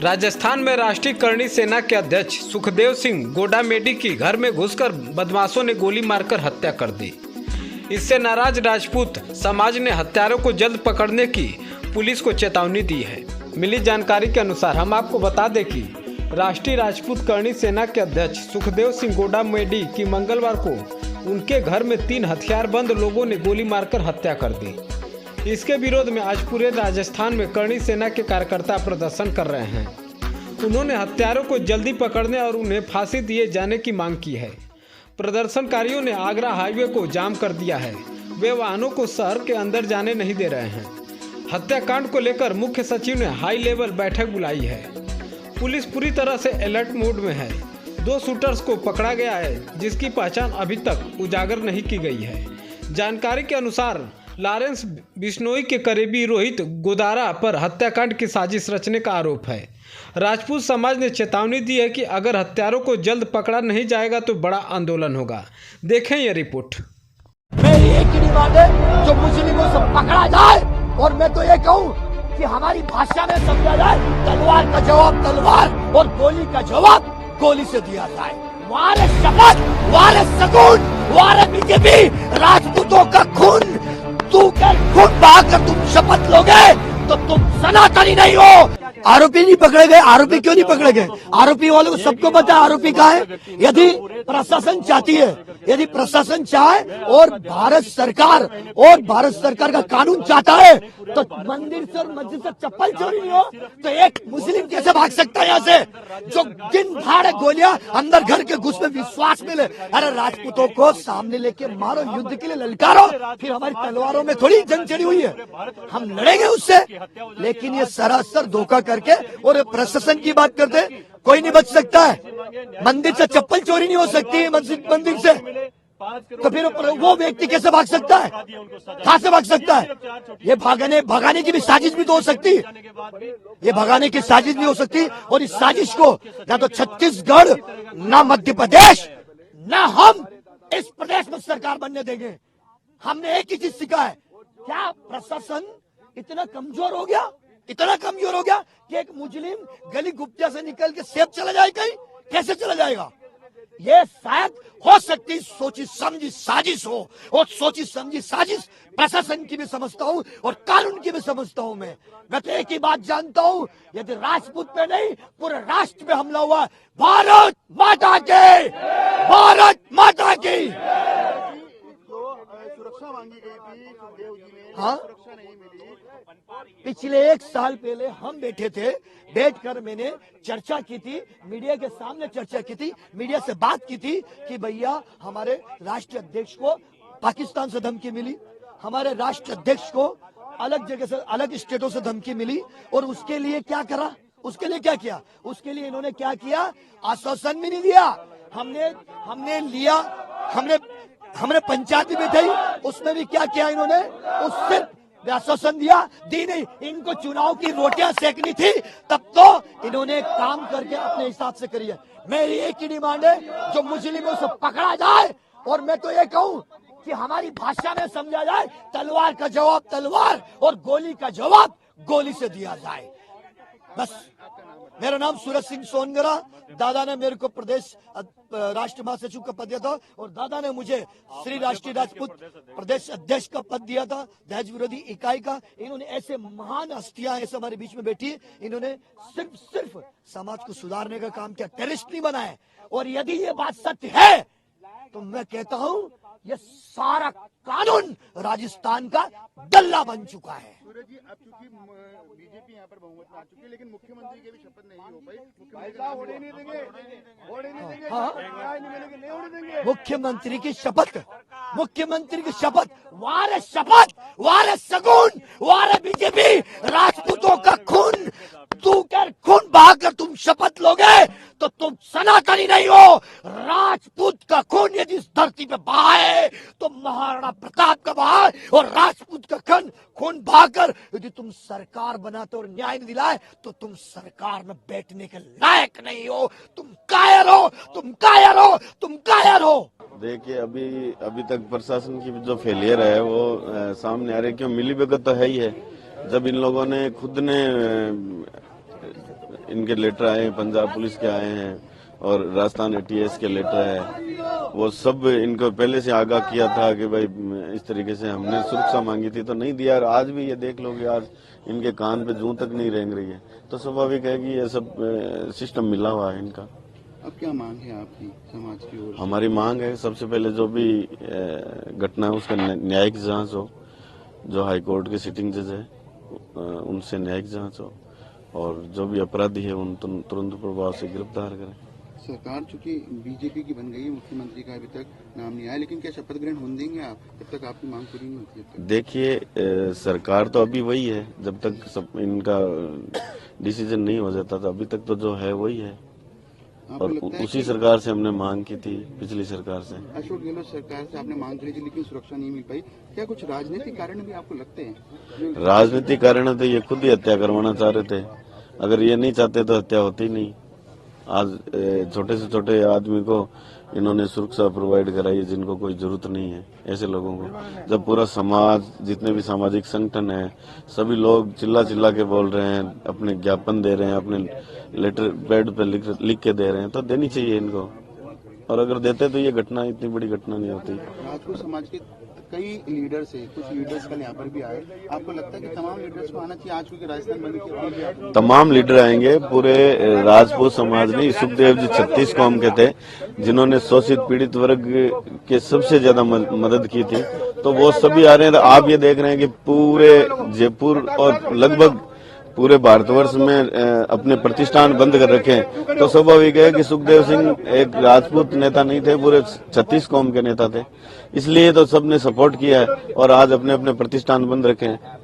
राजस्थान में राष्ट्रीय करणी सेना के अध्यक्ष सुखदेव सिंह गोडामेडी की घर में घुसकर बदमाशों ने गोली मारकर हत्या कर दी। इससे नाराज राजपूत समाज ने हत्यारों को जल्द पकड़ने की पुलिस को चेतावनी दी है। मिली जानकारी के अनुसार हम आपको बता दें कि राष्ट्रीय राजपूत करणी सेना के अध्यक्ष सुखदेव सिंह गोडामेडी की मंगलवार को उनके घर में 3 हथियारबंद लोगों ने गोली मारकर हत्या कर दी। इसके विरोध में आज पूरे राजस्थान में करणी सेना के कार्यकर्ता प्रदर्शन कर रहे हैं। उन्होंने हत्यारों को जल्दी पकड़ने और उन्हें फांसी दिए जाने की मांग की है। प्रदर्शनकारियों ने आगरा हाईवे को जाम कर दिया है। वे वाहनों को शहर के अंदर जाने नहीं दे रहे हैं। हत्याकांड को लेकर मुख्य सचिव ने हाई लेवल बैठक बुलाई है। पुलिस पूरी तरह से अलर्ट मोड में है। 2 शूटर्स को पकड़ा गया है, जिसकी पहचान अभी तक उजागर नहीं की गई है। जानकारी के अनुसार लॉरेंस बिश्नोई के करीबी रोहित गोदारा पर हत्याकांड की साजिश रचने का आरोप है। राजपूत समाज ने चेतावनी दी है कि अगर हत्यारों को जल्द पकड़ा नहीं जाएगा तो बड़ा आंदोलन होगा। देखें ये रिपोर्ट। मेरी एक ही डिमांड है, जो मुस्लिमों से पकड़ा जाए, और मैं तो ये कहूँ कि हमारी भाषा में समझा जाए, तलवार का जवाब तलवार और गोली का जवाब गोली से दिया जाए। वारे शपथ, वारे सगुन, वारे बीजेपी, राजपूतों का खून तू कर खून बहाकर तुम शपथ लोगे तो तुम सनातनी नहीं हो। आरोपी नहीं पकड़े गए। आरोपी क्यों नहीं पकड़े गए? आरोपी वालों को सबको पता है आरोपी कहाँ है। यदि प्रशासन चाहती है, यदि प्रशासन चाहे और भारत सरकार का कानून चाहता है तो मंदिर से और मस्जिद से चप्पल चोरी नहीं हो तो एक मुस्लिम कैसे भाग सकता है यहाँ से? जो दिन भाड़ गोलियां अंदर घर के घुस में विश्वास मिले। अरे राजपूतों को सामने लेके मारो, युद्ध के लिए ललकारो, फिर हमारी तलवारों में थोड़ी जंग चढ़ी हुई है, हम लड़ेंगे उससे। लेकिन ये सरासर धोखा करके और प्रशासन की बात करते, कोई नहीं बच सकता है। मंदिर से चप्पल चोरी नहीं हो सकती है, मंदिर से, तो फिर वो व्यक्ति कैसे भाग सकता है? कहां से भाग सकता है? ये भगाने की भी साजिश भी तो हो सकती है। ये भगाने की साजिश भी हो सकती है, और इस साजिश को ना तो छत्तीसगढ़, ना मध्य प्रदेश, ना हम इस प्रदेश में सरकार बनने देंगे। हमने एक ही चीज सीखा है, क्या प्रशासन इतना कमजोर हो गया, इतना कमजोर हो गया कि एक मुस्लिम गली गुप्ता से निकल के सेफ चला जाए कहीं? कैसे चला जाएगा? ये शायद हो सकती सोची समझी साजिश हो, और सोची समझी साजिश प्रशासन की भी समझता हूँ और कानून की भी समझता हूँ। मैं तो एक ही बात जानता हूँ, यदि राजपूत पे नहीं पूरे राष्ट्र पे हमला हुआ, भारत माता की, भारत माता की। सुरक्षा मांगी गई थी सुखदेव जी ने, हाँ, सुरक्षा नहीं मिली। पिछले 1 साल पहले हम बैठे थे, बैठकर मैंने चर्चा की थी, मीडिया के सामने चर्चा की थी, मीडिया से बात की थी कि भैया हमारे राष्ट्रीय अध्यक्ष को पाकिस्तान से धमकी मिली, हमारे राष्ट्रीय अध्यक्ष को अलग जगह से, अलग स्टेटों से धमकी मिली, और उसके लिए क्या करा? उसके लिए क्या किया? उसके लिए इन्होंने क्या किया? आश्वासन भी नहीं दिया। हमने पंचायत भी बैठाई, उसमें भी क्या किया इन्होंने? उससे आश्वासन दी नहीं। इनको चुनाव की रोटियां सेकनी थी, तब तो इन्होंने काम करके अपने हिसाब से करी है। मेरी एक ही डिमांड है, जो मुस्लिमों से पकड़ा जाए, और मैं तो ये कहूँ कि हमारी भाषा में समझा जाए, तलवार का जवाब तलवार और गोली का जवाब गोली से दिया जाए। बस। मेरा नाम सूरज सिंह सोनगरा। दादा ने मेरे को प्रदेश राष्ट्र महासचिव का पद दिया था, और दादा ने मुझे श्री राष्ट्रीय राजपूत प्रदेश अध्यक्ष का पद दिया था, दहेज विरोधी इकाई का। इन्होंने ऐसे महान हस्तियां ऐसे हमारे बीच में बैठी है, इन्होंने सिर्फ समाज को सुधारने का काम किया, टेररिस्ट नहीं बनाए। और यदि ये बात सत्य है तो मैं कहता हूँ ये सारा कानून राजस्थान का गल्ला बन चुका है। सूरज जी, अब चूंकि बीजेपी यहाँ पर बहुमत में आ चुकी है, लेकिन मुख्यमंत्री की भी शपथ नहीं हो पाई। मुख्यमंत्री की शपथ, मुख्यमंत्री की शपथ, वारे शपथ, वारे सगुन, वारे बीजेपी, राजपूतों का खून तू कर खून बहाकर तुम शपथ लोगे तो तुम सनातनी नहीं हो। राजपूत का खून यदि इस धरती पे बहा है तो महाराणा प्रताप का बहा है, और राजपूत का खून बहाकर यदि तुम सरकार बनाते और न्याय दिलाए तो तुम सरकार में बैठने के लायक नहीं हो। तुम कायर हो, तुम कायर हो, तुम कायर हो। देखिए, अभी तक प्रशासन की जो फेलियर है वो सामने आ रही है। क्यों? मिलीभगत तो है ही है। जब इन लोगों ने खुद ने इनके लेटर आए हैं, पंजाब पुलिस के आए हैं और राजस्थान एटीएस के लेटर है। वो सब इनको पहले से आगाह किया था कि भाई इस तरीके से हमने सुरक्षा मांगी थी तो नहीं दिया। और आज भी ये देख लोगे, आज इनके कान पे जूं तक नहीं रेंग रही है। तो स्वाभाविक है कि ये सब सिस्टम मिला हुआ है इनका। अब क्या मांग है आपकी समाज की ओर? हमारी मांग है सबसे पहले जो भी घटना है उसका न्यायिक जांच हो। जो हाई कोर्ट के सिटिंग जज है उनसे न्यायिक जांच हो और जो भी अपराधी है उन तुरंत प्रभाव से गिरफ्तार करें। सरकार चूंकि बीजेपी की बन गई है, मुख्यमंत्री का अभी तक नाम नहीं आया, लेकिन क्या शपथ ग्रहण होने देंगे आप जब तक आपकी मांग पूरी नहीं होती है? देखिए सरकार तो अभी वही है, जब तक सब इनका डिसीजन नहीं हो जाता था अभी तक तो जो है वही है। और उसी सरकार से हमने मांग की थी, पिछली सरकार से। अशोक गहलोत सरकार से आपने मांग करी थी लेकिन सुरक्षा नहीं मिल पाई। क्या कुछ राजनीतिक कारण भी आपको लगते हैं? राजनीतिक कारण थे, ये खुद ही हत्या करवाना चाह रहे थे। अगर ये नहीं चाहते तो हत्या होती नहीं। आज छोटे से छोटे आदमी को इन्होंने सुरक्षा प्रोवाइड कराई है जिनको कोई जरूरत नहीं है। ऐसे लोगों को जब पूरा समाज, जितने भी सामाजिक संगठन है, सभी लोग चिल्ला चिल्ला के बोल रहे हैं, अपने ज्ञापन दे रहे हैं, अपने लेटर पैड पे लिख के दे रहे हैं, तो देनी चाहिए इनको। और अगर देते तो ये घटना, इतनी बड़ी घटना नहीं होती। राजपूत समाज के कई लीडर्स है, कुछ लीडर्स कल यहाँ पर भी आए। आपको लगता है कि तमाम लीडर्स को आना चाहिए आज क्योंकि राजस्थान बंद की? तमाम लीडर आएंगे। पूरे राजपूत समाज ने, सुखदेव जी 36 कौम के थे जिन्होंने शोषित पीड़ित वर्ग के सबसे ज्यादा मदद की थी, तो वो सभी आ रहे हैं। आप ये देख रहे हैं कि पूरे जयपुर और लगभग पूरे भारतवर्ष में अपने प्रतिष्ठान बंद कर रखे हैं। तो स्वाभाविक है कि सुखदेव सिंह एक राजपूत नेता नहीं थे, पूरे 36 कौम के नेता थे, इसलिए तो सबने सपोर्ट किया है और आज अपने अपने प्रतिष्ठान बंद रखे हैं।